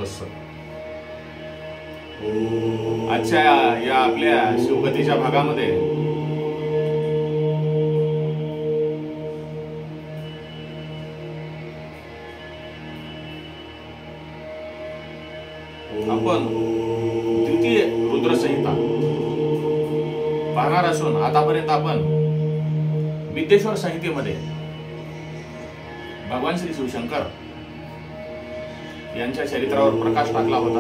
तत्तत्वस्य. आजच्या या आपल्या शिवगतीच्या भागामध्ये आपण द्वितीय रुद्रसंहिता पाहणार असून आतापर्यंत आपण विद्येश्वर संहितेमध्ये भगवान श्री शिवशंकर यांच्या चरित्रावर प्रकाश टाकला होता.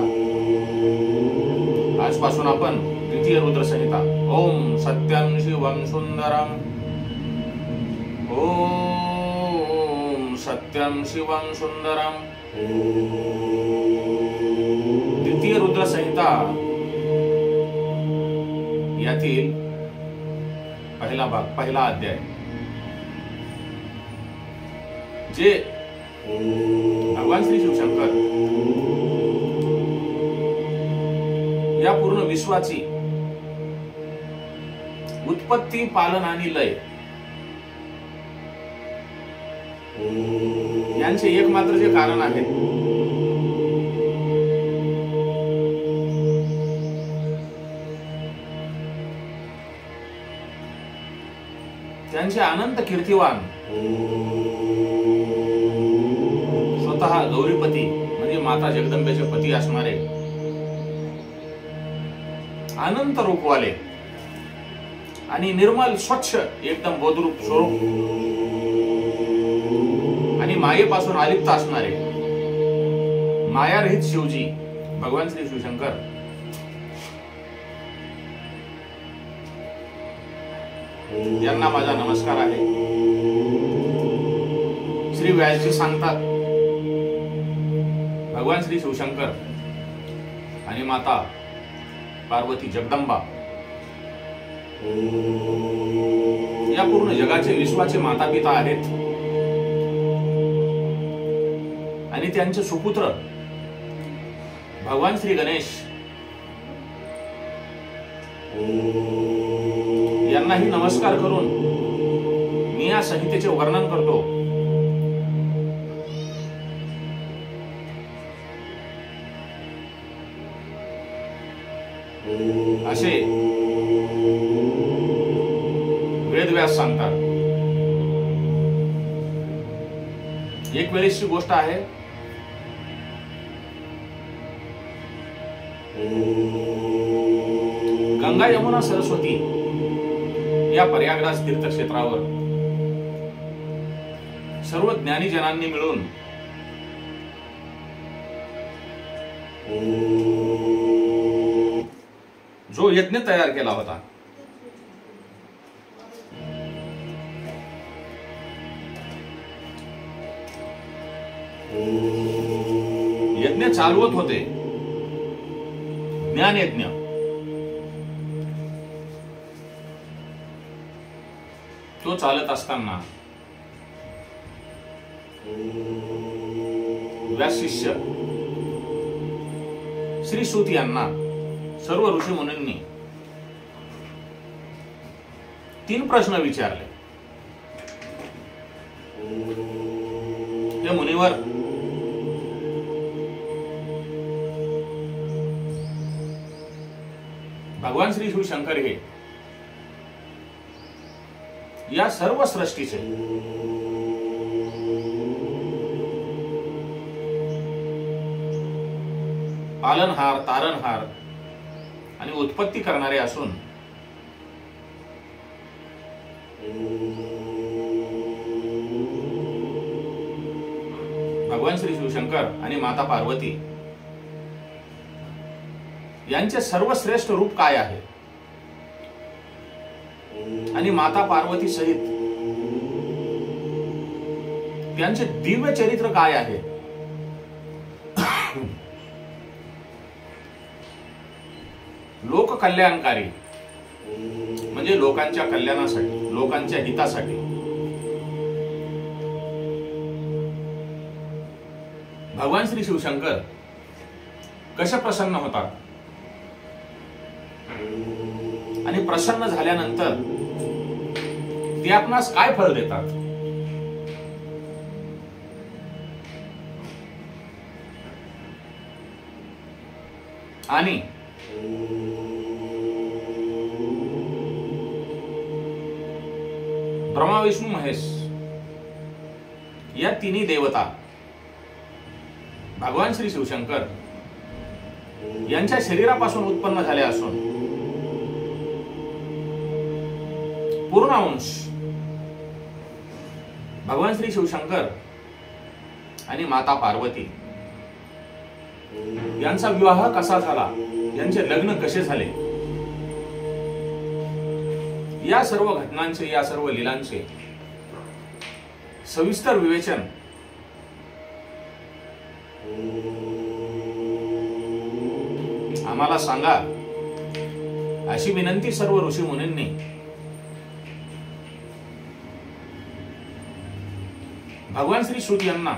आजपासून आपण द्वितीय रुद्रसंहिता ओम सत्यं शिवं सुंदरम, ओम सत्यं शिवं सुंदरम, द्वितीय रुद्रसंहिता यातील पहिला भाग, पहिला अध्याय, जे भगवान श्री शिवशंकर या पूर्ण विश्वाची उत्पत्ती, पालन आणि लय यांचे एकमात्र जे कारण आहे त्यांचे अनंत कीर्तिवान स्वतः गौरीपती म्हणजे माता जगदंबेचे पती असणारे अनंत रूपवाले आणि निर्मल स्वच्छ एकदम बोधरूप स्वरूप आणि मायेपासून अलिप्त असणारे मायारहित शिवजी भगवान श्री शिवशंकर यांना माझा नमस्कार आहे. श्री व्यासजी सांगतात, भगवान श्री शिवशंकर आणि माता पार्वती जगदंबा या पूर्ण जगाचे विश्वाचे माता पिता आहेत आणि त्यांचे सुपुत्र भगवान श्री गणेश यांनाही नमस्कार करून मी या संहितेचे वर्णन करतो. असे वेदव्यास सांगतात. एक वेळेची गोष्ट आहे. गंगा यमुना सरस्वती या प्रयागराज तीर्थक्षेत्रावर सर्व ज्ञानी जनांनी मिळून जो यज्ञ तयार केला होता, यज्ञ चालवत होते, ज्ञान यज्ञ. तो चालत असताना व्यास शिष्य श्री सूत यांना सर्व ऋषी मुनींनी 3 प्रश्न विचारले. हे मुनिवर, भगवान श्री शिवशंकर हे या सर्व सृष्टीचे पालनहार, तारणहार आणि उत्पत्ती करणारे असून भगवान श्री शिवशंकर आणि माता पार्वती यांचे सर्वश्रेष्ठ रूप काय आहे आणि माता पार्वती सहित त्यांचे दिव्य चरित्र काय आहे, लोक कल्याणकारी म्हणजे लोकांच्या कल्याणासाठी, लोकांच्या हितासाठी भगवान श्री शिवशंकर कसे प्रसन्न होतात आणि प्रसन्न झाल्यानंतर ते आपणास काय फळ देतात. आणि ब्रह्मा विष्णू महेश या तिन्ही देवता भगवान श्री शिवशंकर यांच्या शरीरापासून उत्पन्न झाले असून पूर्ण अंश भगवान श्री शिवशंकर आणि माता पार्वती यांचा विवाह कसा झाला, यांचे लग्न कसे झाले, या सर्व घटनांचे, या सर्व लीलांचे सविस्तर विवेचन आम्हाला सांगा, अशी विनंती सर्व ऋषी मुनींनी भगवान श्री सूत यांना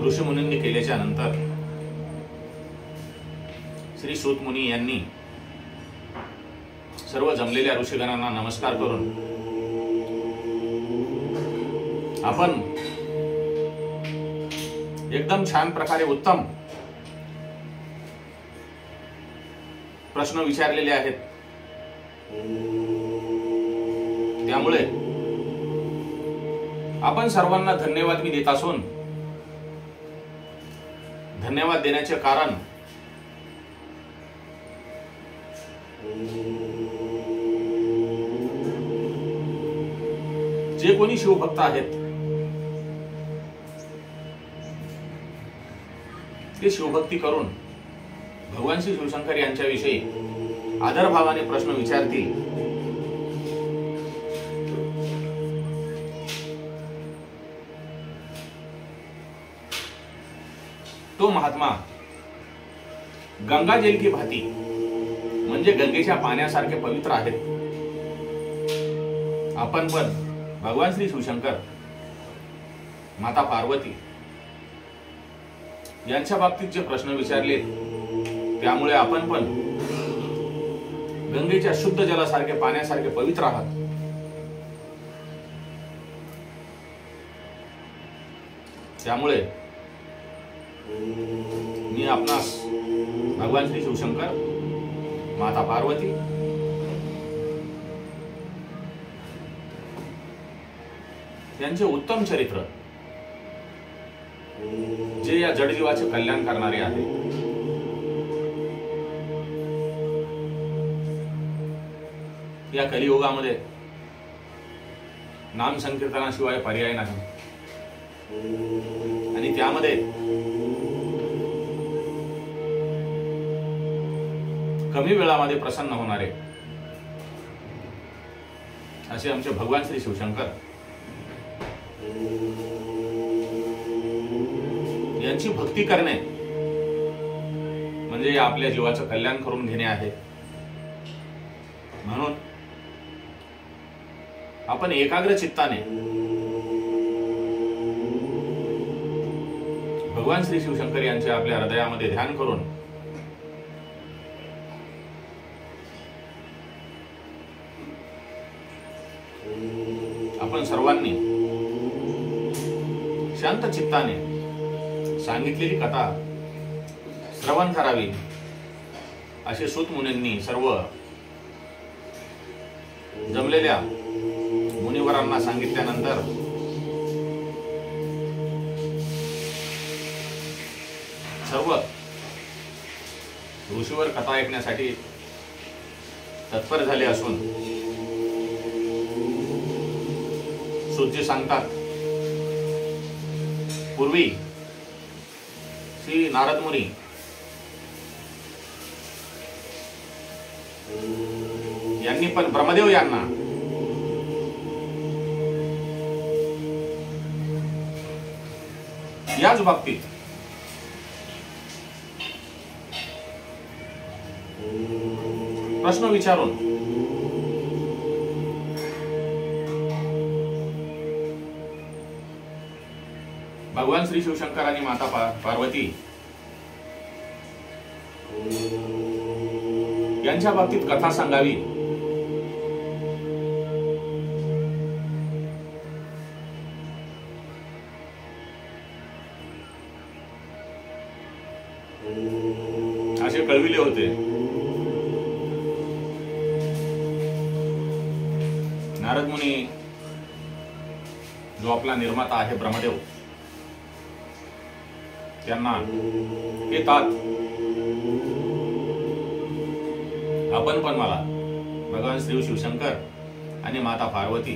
ऋषी मुनींनी केल्याच्या नंतर श्री सूत मुनी यांनी सर्व जमलेल्या ऋषीगणांना नमस्कार करून आपण एकदम छान प्रकारे उत्तम प्रश्न विचारलेले आहेत, त्यामुळे आपण सर्वांना धन्यवाद मी देत असून धन्यवाद देण्याचे कारण जे कोणी शिवभक्त आहेत ते शिवभक्ती करून भगवान श्री शिवशंकर यांच्याविषयी आदरभावाने प्रश्न विचारतील, तो महात्मा गंगा जल की भाती म्हणजे गंगेच्या पाण्यासारखे पवित्र आहेत. आपण पण भगवान श्री शिवशंकर, माता पार्वती यांच्या बाबतीत जे प्रश्न विचारले, त्यामुळे आपण पण गंगेच्या शुद्ध जलासारखे, पाण्यासारखे पवित्र आहात. त्यामुळे मी आपणास भगवान श्री शिवशंकर, माता पार्वती यांचे उत्तम चरित्र, जे या जडजीवाचे कल्याण करणारे आहे, या कलियुगामध्ये नाम संकीर्तनाशिवाय पर्याय नाही आणि त्यामध्ये कमी वेळामध्ये प्रसन्न होणारे असे आमचे भगवान श्री शिवशंकर यांची भक्ती करणे म्हणजे आपल्या जीवाचं कल्याण करून घेणे आहे. म्हणून आपण एकाग्र चित्ताने भगवान श्री शिवशंकर यांचे आपल्या हृदयामध्ये ध्यान करून आपण सर्वांनी शांत चित्ताने सांगितलेली कथा श्रवण करावी असे सूत मुनींनी सर्व जमलेल्या मुनिवरांना सांगितल्यानंतर सर्व ऋषीवर कथा ऐकण्यासाठी तत्पर झाले असून सूतजी सांगतात, पूर्वी श्री नारद मुनी यांनी पण ब्रह्मदेव यांना याच बाबतीत प्रश्न विचारून भगवान श्री शिवशंकर आणि माता पार्वती यांच्या बाबतीत कथा सांगावी नारद मुनी जो आपला निर्माता आहे ब्रह्मदेव त्यांना येतात, आपण पण मला भगवान श्री शिवशंकर आणि माता पार्वती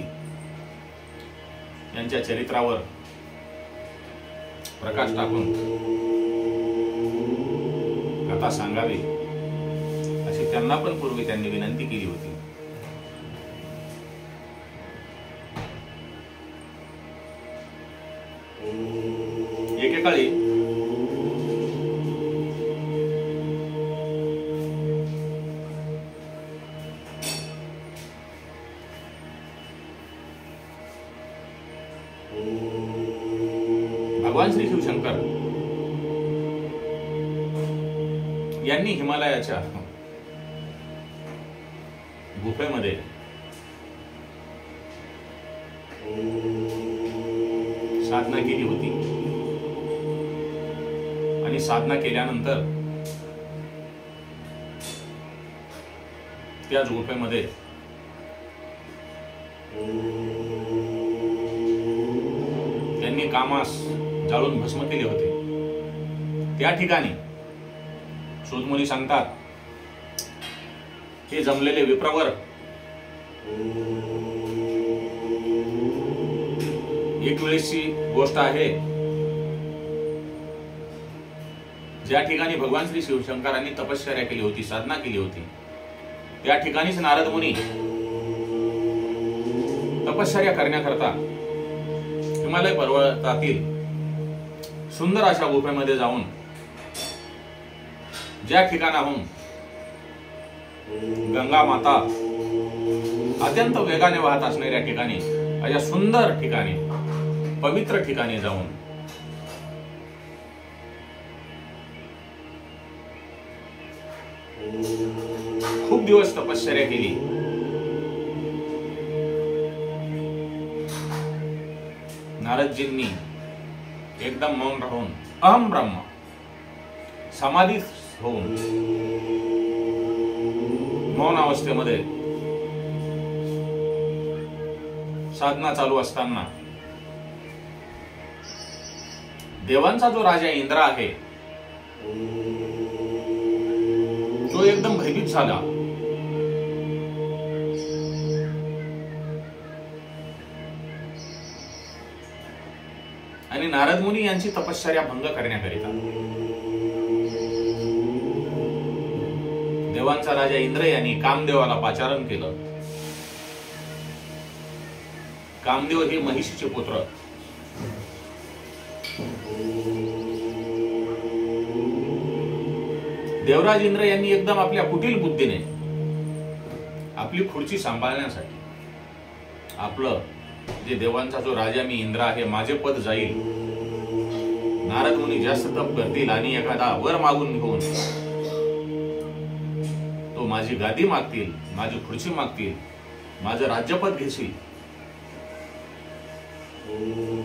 यांच्या चरित्रावर प्रकाश टाकून कथा सांगावी अशी त्यांना पण पूर्वी त्यांनी विनंती केली होती. एकेकाळी भगवान श्री शिवशंकर यांनी हिमालयाच्या गुफेमध्ये साधना केली होती आणि साधना केल्यानंतर त्याच गुफेमध्ये त्यांनी कामास जाळून भस्म केले होते. त्या ठिकाणी सूतमुनी सांगतात, हे जमलेले विप्रवर एक वेळेसची गोष्ट आहे, ज्या ठिकाणी भगवान श्री शिवशंकरांनी तपश्चर्या केली होती, साधना केली होती, त्या ठिकाणीच नारद मुनी तपश्चर्या करण्याकरता हिमालय पर्वतातील सुंदर अशा गुफेमध्ये जाऊन, ज्या ठिकाणाहून गंगा माता अत्यंत वेगाने वाहत असणाऱ्या ठिकाणी, अशा सुंदर ठिकाणी, पवित्र ठिकाणी जाऊन खूप दिवस तपश्चर्या केली. नारदजींनी एकदम मौन राहून अहम ब्रह्म समाधीत होऊन मौन अवस्थेमध्ये साधना चालू असताना देवांचा जो राजा इंद्र आहे तो एकदम भयभीत झाला. आणि नारद मुनी यांची तपश्चर्या भंग करण्याकरिता देवांचा राजा इंद्र यांनी कामदेवाला पाचारण केलं. कामदेव हे महिषीचे पुत्र. देवराज इंद्र यांनी एकदम आपल्या कुटील बुद्धीने आपली खुर्ची सांभाळण्यासाठी, आपलं जे देवांचा जो राजा मी इंद्र आहे, माझे पद जाईल, नारद मुनी जास्त तप करतील आणि एखादा वर मागून घेऊन तो माझी गादी मागतील, माझी खुर्ची मागतील, माझं राज्यपद घेशील,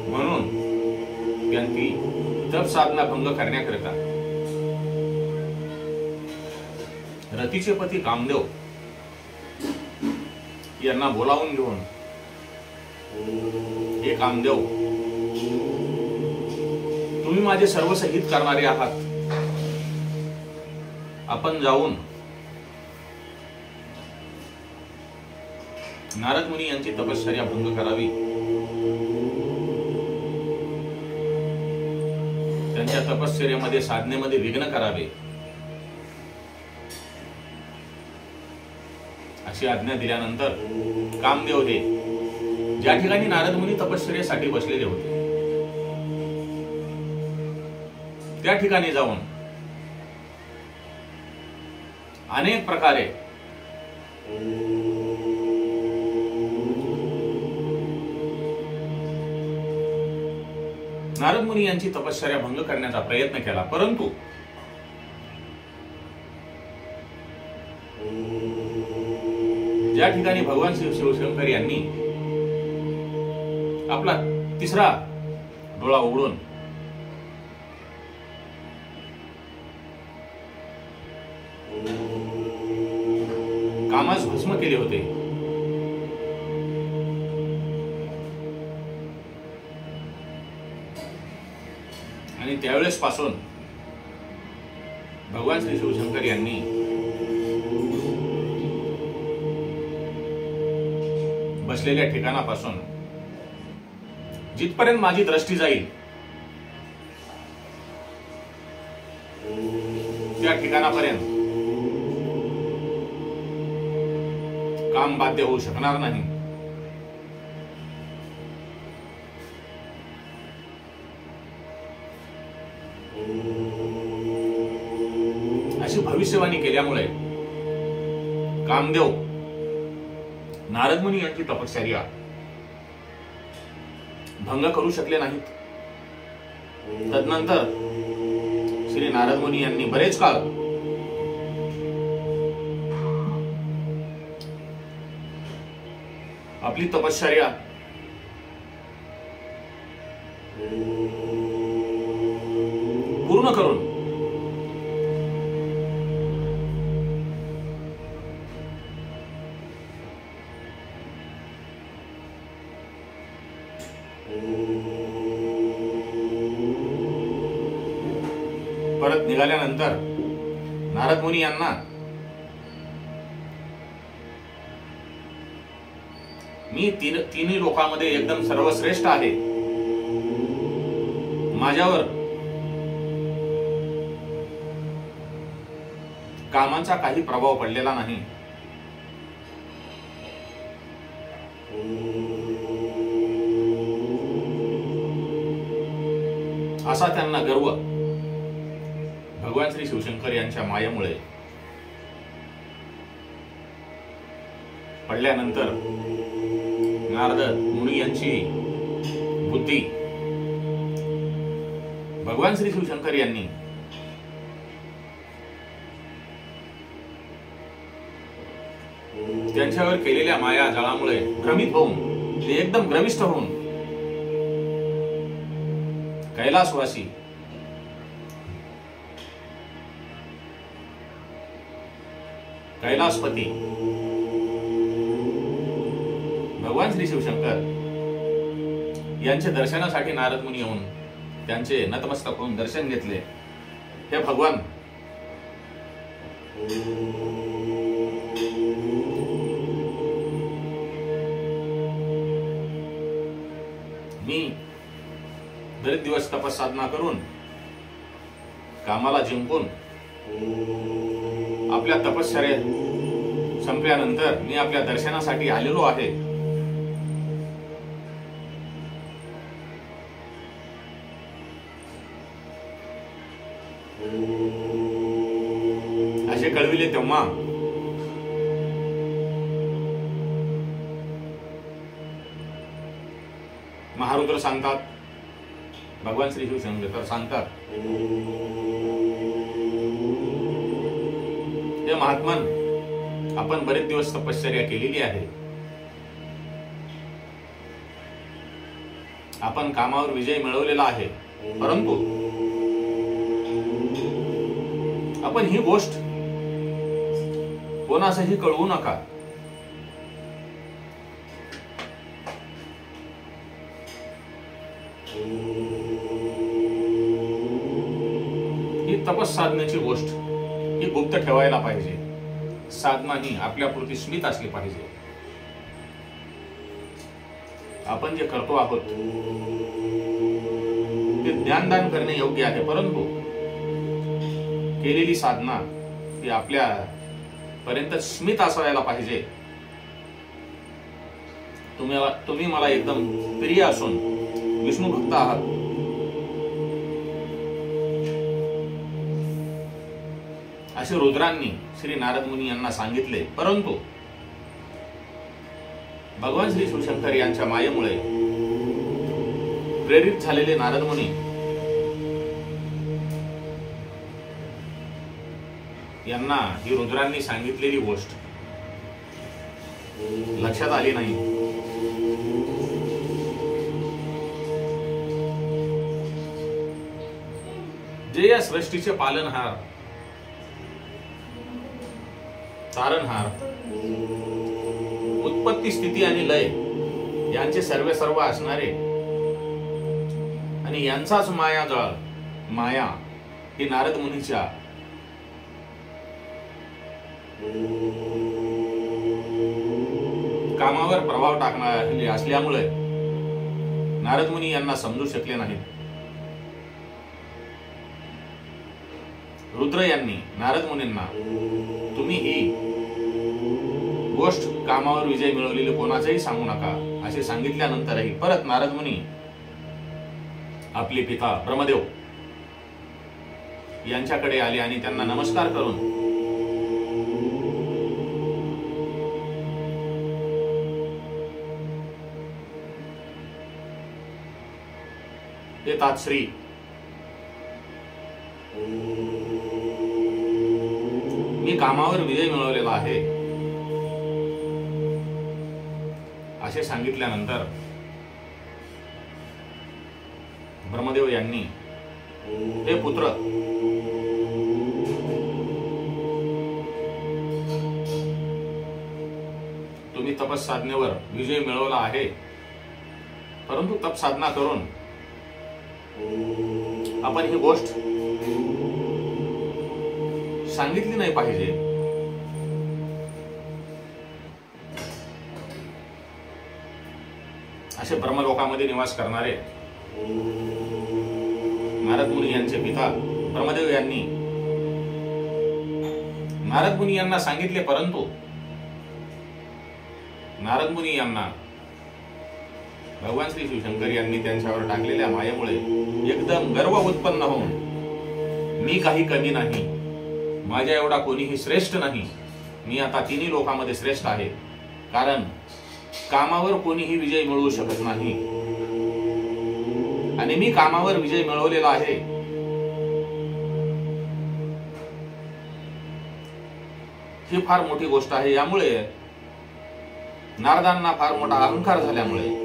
म्हणून त्यांची तप साधना भंग करण्याकरिता रतीचे पती कामदेव यांना बोलावून घेऊन, हे कामदेव, तुम्ही माझे सर्व हित करणारे आहात, आपण जाऊन नारद मुनी यांची तपश्चर्या भंग करावी, त्यांच्या तपश्चर्यामध्ये, साधनेमध्ये विघ्न करावे, अशी आज्ञा दिल्यानंतर कामदेव हे ज्या ठिकाणी नारद मुनी तपश्चर्यासाठी बसलेले होते त्या ठिकाणी जाऊन अनेक प्रकारे नारद मुनी यांची तपश्चर्या भंग करण्याचा प्रयत्न केला. परंतु ज्या ठिकाणी भगवान शिवशंकर यांनी आपला तिसरा डोळा उघडून कामास भस्म केले होते, आणि त्यावेळेस पासून भगवान श्री शिवशंकर यांनी बसलेल्या ठिकाणापासून जिथपर्यंत माझी दृष्टी जाईल त्या ठिकाणापर्यंत काम बाध्य होऊ शकणार नाही. अशी भविष्यवाणी केल्यामुळे कामदेव नारद मुनी यांची तपश्चर्या भंग करू शकले नाहीत. तदनंतर श्री नारद मुनी यांनी बरेच काळ आपली तपश्चर्या पूर्ण करून परत निघाल्यानंतर नारद मुनी यांना मी तिन्ही लोकांमध्ये एकदम सर्वश्रेष्ठ आहे, माझ्यावर कामांचा काही प्रभाव पडलेला नाही, असा त्यांना गर्व भगवान श्री शिवशंकर यांच्या मायेमुळे पडल्यानंतर नारद मुनी यांची बुद्धी भगवान श्री शिवशंकर यांनी त्यांच्यावर केलेल्या माया जाळामुळे भ्रमित होऊन ते एकदम भ्रमिष्ठ होऊन कैलासवासी कैलासपती भगवान श्री शिवशंकर यांच्या दर्शनासाठी नारद मुनी येऊन त्यांचे नतमस्तक होऊन दर्शन घेतले. हे भगवान, मी बरेच दिवस तपसाधना करून कामाला जिंकून आपल्या तपश्चर्या संपल्यानंतर मी आपल्या दर्शनासाठी आलेलो आहे. असे कळविले तेव्हा महारुद्र सांगतात, भगवान श्री शिवशंकर सांगतात, हे महात्मन, आपण बरेच दिवस तपश्चर्या केलेली आहे, आपण कामावर विजय मिळवलेला आहे, परंतु आपण ही गोष्ट कोणासही कळवू नका. ही तपस साधण्याची गोष्ट ही गुप्त ठेवायला पाहिजे. साधना ही आपल्यापुरती स्मित असली पाहिजे. आपण जे करतो आहोत ते ज्ञानदान करणे योग्य आहे, परंतु केलेली साधना ही आपल्या पर्यंत स्मित असायला पाहिजे. तुम्ही मला एकदम प्रिय असून विष्णू भक्त आहात, असे रुद्रांनी श्री नारद मुनी यांना सांगितले. परंतु भगवान श्री शिवशंकर यांच्या मायेमुळे प्रेरित झालेले नारद मुनी यांना ही रुद्रांनी सांगितलेली गोष्ट लक्षात आली नाही. जे या सृष्टीचे पालनहार, तारणहार, उत्पत्ती, स्थिती आणि लय यांचे सर्व असणारे आणि यांचाच मायाजाळ माया ही नारद मुनीच्या कामावर प्रभाव टाकणारी असल्यामुळे नारद मुनी यांना समजू शकले नाहीत. रुद्र यांनी नारद मुनींना तुम्ही ही गोष्ट कामावर विजय मिळवलेली कोणाचंही सांगू नका असे सांगितल्यानंतरही परत नारद मुनी आपले पिता ब्रह्मदेव यांच्याकडे आले आणि त्यांना नमस्कार करून हे तात्श्री, मी कामावर विजय मिळवलेला आहे असे सांगितल्यानंतर ब्रह्मदेव यांनी हे पुत्र, तुम्ही तपसाधनेवर विजय मिळवला आहे, परंतु तपसाधना करून आपण ही गोष्ट सांगितली नाही पाहिजे. असे ब्रह्मलोकामध्ये निवास करणारे नारद मुनी यांचे पिता ब्रह्मदेव यांनी नारद मुनी यांना सांगितले, परंतु नारद मुनी यांना भगवान श्री शिवशंकर यांनी त्यांच्यावर टाकलेल्या मायेमुळे एकदम गर्व उत्पन्न होऊन मी काही कमी नाही, माझ्या एवढा कोणीही श्रेष्ठ नाही, मी आता तिन्ही लोकांमध्ये श्रेष्ठ आहे, कारण कामावर कोणीही विजय मिळवू शकत नाही आणि मी कामावर विजय मिळवलेला आहे. ही फार मोठी गोष्ट आहे. यामुळे नारदांना फार मोठा अहंकार झाल्यामुळे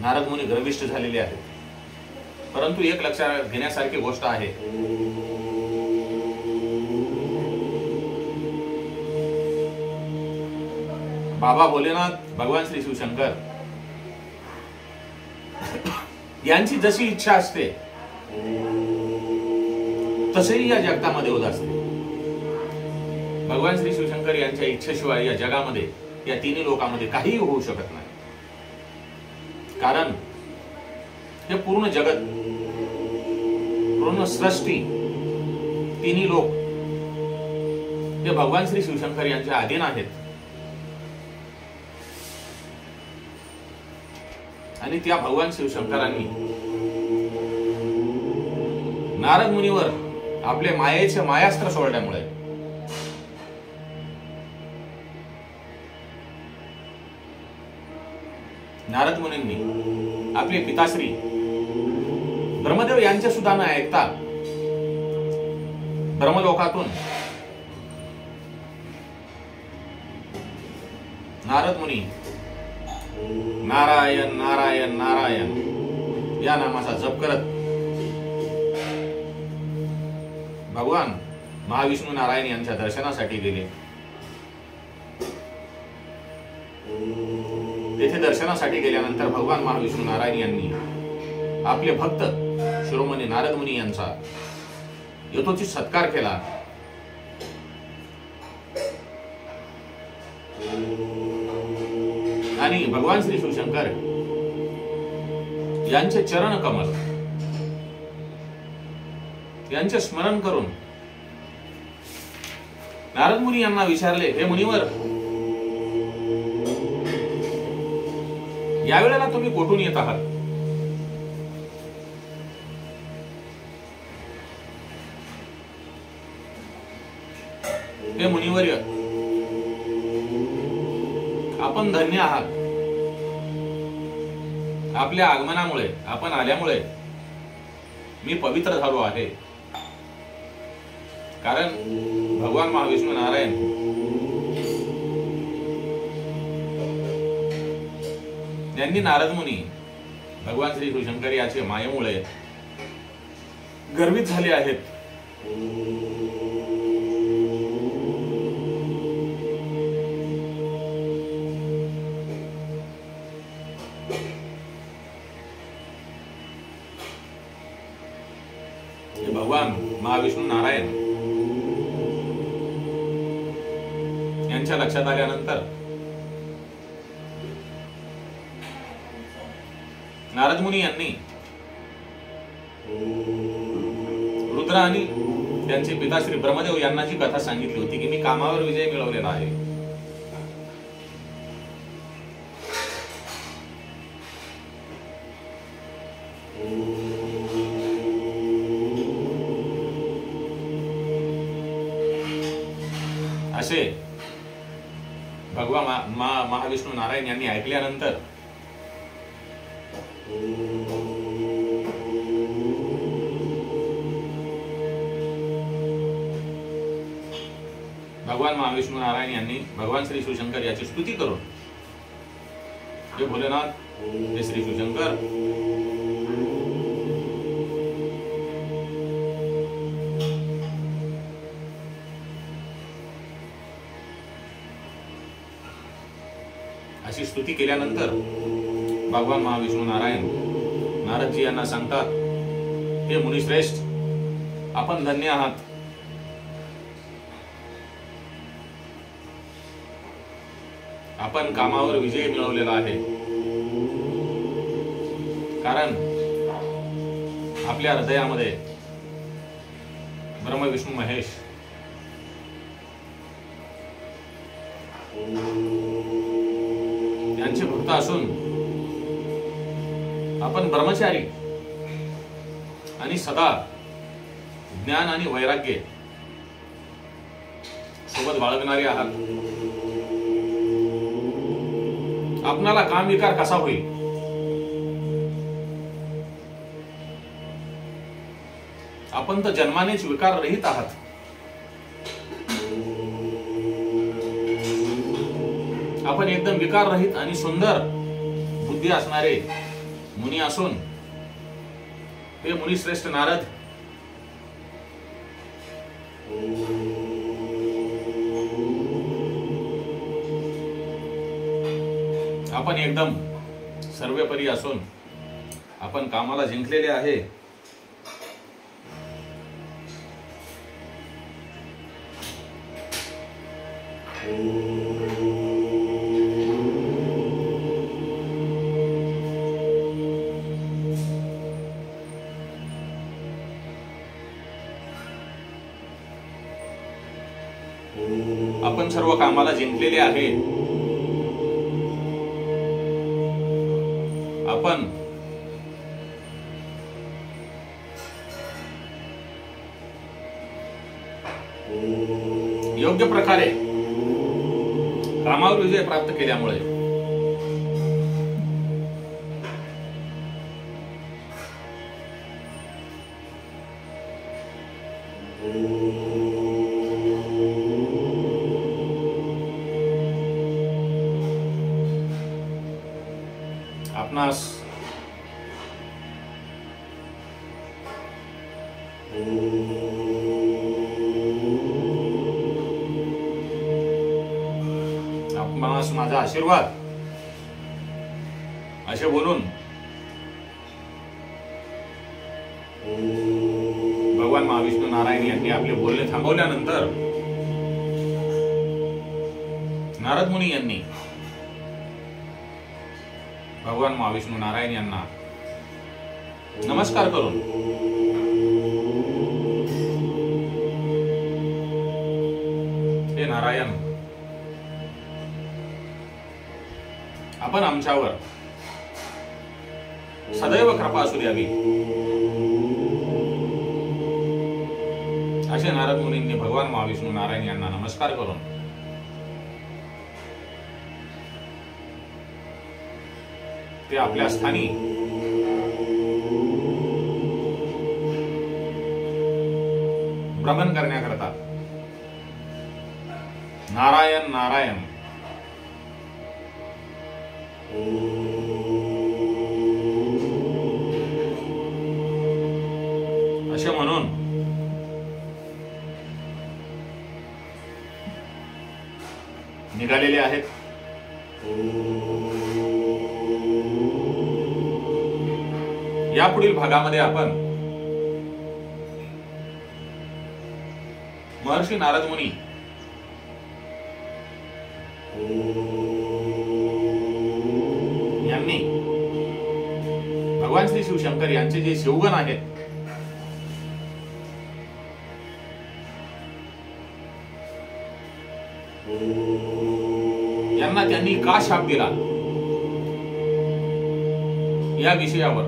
नारद मुनी गर्विष्ठ झालेले आहेत. परंतु एक लक्षात घेण्यासारखी गोष्ट आहे, बाबा भोलेनाथ भगवान श्री शिवशंकर यांची जशी इच्छा असते तसेही या जगतामध्ये होत असते. भगवान श्री शिवशंकर यांच्या इच्छेशिवाय या जगामध्ये, या तिन्ही लोकांमध्ये काहीही होऊ शकत नाही. कारण हे पूर्ण जगत, पूर्ण सृष्टी, तिन्ही लोक हे भगवान श्री शिवशंकर यांच्या अधीन आहेत आणि त्या भगवान शिवशंकरांनी नारद मुनीवर आपले मायेचे मायास्त्र सोडल्यामुळे नारद मुनींनी आपले पिताश्री ब्रह्मदेव यांचे सुद्धा न ऐकता ब्रह्मलोकातून नारद मुनी नारायण नारायण नारायण या नामाचा जप करत भगवान महाविष्णू नारायण यांच्या दर्शनासाठी गेले. तेथे दर्शनासाठी गेल्यानंतर भगवान महाविष्णू नारायण यांनी आपले भक्त शिरोमणी नारद मुनी यांचा यथोचित सत्कार केला आणि भगवान श्री शिवशंकर यांचे चरण कमल यांचे स्मरण करून नारद मुनी यांना विचारले, हे मुनिवर, यावेळेला तुम्ही कोठून येत आहात? हे मुनिवर्य, आपण धन्य आहात. आपल्या आगमनामुळे, आपण आल्यामुळे मी पवित्र झालो आहे. कारण भगवान महाविष्णू नारायण यांनी नारद मुनी भगवान श्री शिवशंकर याचे मायेमुळे गर्वित झाले आहेत. हे भगवान महाविष्णू नारायण यांच्या लक्षात आल्यानंतर नारद मुनी यांनी रुद्र आणि त्यांचे पिता श्री ब्रह्मदेव यांना जी कथा सांगितली होती की मी कामावर विजय मिळवलेला आहे, असे भगवान महाविष्णू नारायण यांनी ऐकल्यानंतर भगवान महाविष्णू नारायण यांनी भगवान श्री शिवशंकर याची स्तुती करून, हे भोलेनाथ, हे श्री शिवशंकर, अशी स्तुती केल्यानंतर भगवान महाविष्णू नारायण नारदजी यांना सांगतात, हे मुनिश्रेष्ठ, आपण धन्य आहात. आपण कामावर विजय मिळवलेला आहे, कारण आपल्या हृदयामध्ये ब्रह्म विष्णू महेश यांचे भक्त असून आपण ब्रह्मचारी आणि सदा ज्ञान आणि वैराग्य सोबत बाळगणारे आहात. आपणाला काम विकार कसा होईल, आपण तर जन्मानेच विकार रहित आहात. आपण एकदम विकार रहित आणि सुंदर बुद्धी असणारे मुनी असून हे मुनिश्रेष्ठ नारद आपण एकदम सर्वपरी असून आपण कामाला जिंकलेले आहे. आपण सर्व कामाला जिंकलेले आहे. आपण योग्य प्रकारे कामावर विजय प्राप्त केल्यामुळे आपणास माझा आशीर्वाद असे बोलून भगवान महाविष्णू नारायण यांनी आपले बोलणे थांबवल्यानंतर नारद मुनी यांनी भगवान महाविष्णू नारायण यांना नमस्कार करून हे नारायण, आपण आमच्यावर सदैव कृपा असू द्यावी असे नारद मुनींनी भगवान महाविष्णू नारायण यांना नमस्कार करून ते आपल्या स्थानी भ्रमण करण्याकरता नारायण नारायण असे म्हणून निघालेले आहेत. या पुढील भागामध्ये आपण महर्षी नारद मुनी यांनी भगवान श्री शिवशंकर यांचे जे शिवगण आहेत यांना त्यांनी का शाप दिला या विषयावर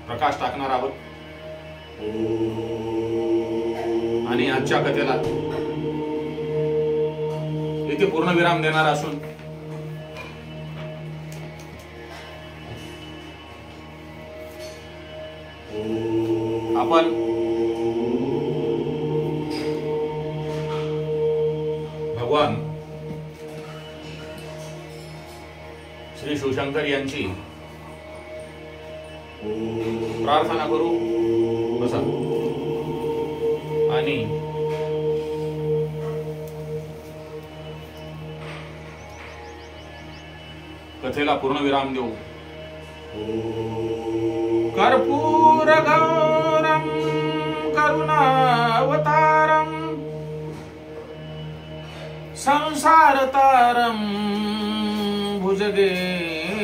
प्रकाश टाकणार आहोत आणि आजच्या कथेला इथे पूर्णविराम देणार असून आपण भगवान श्री शिवशंकर यांची प्रार्थना करू बसा आणि कथेला पूर्णविराम देऊ. कर्पूर गौरम करुणावतारम संसार तारम भुजगेंद्रहारम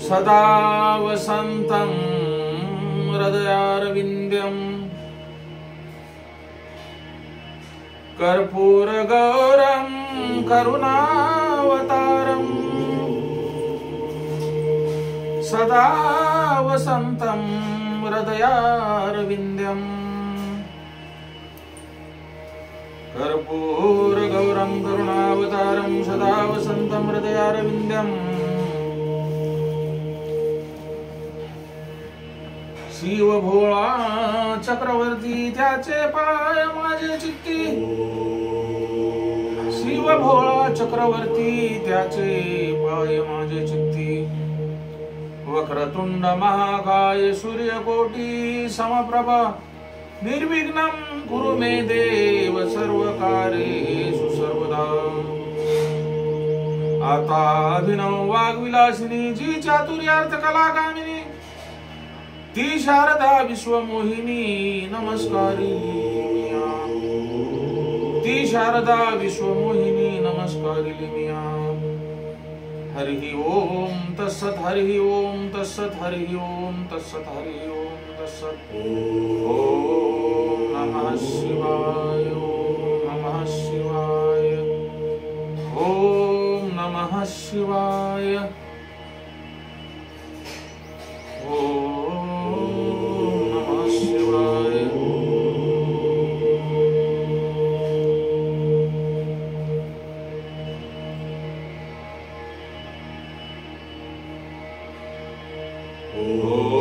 सदा वसंतं हृदयारविंद्यम कर्पूर गौरम करुणावतारम सदा वसंतं हृदयारविंद्यम कर्पूर गौरम करुणावतारम सदा वसंतं हृदयारविंद्यम शिव भोळा चक्रवर्ती त्याचे पाय माझे चित्ती शिव भोळा चक्रवर्ती त्याचे पाय माझे चित्ती वक्रतुंड महाकाय सूर्यकोटी समप्रभा निर्विघ्नं कुरु मे देव सर्वकार्येषु सर्वदा. आता अभिनव वाग्विलासिनी जी चातुर्यार्थ कला कामिनी ती शारदा विश्वमोहिनी नमस्कारी लिमिया ती शारदा विश्वमोहिनी नमस्कारी लिमिया. हरि ओम तत्सत हरि ओम तत्सत हरि ओम तत्सत हरि ओम तत्सत. ओम नमः शिवाय ओम नमः शिवाय ओम नमः शिवाय ओम नमः शिवाय. Oh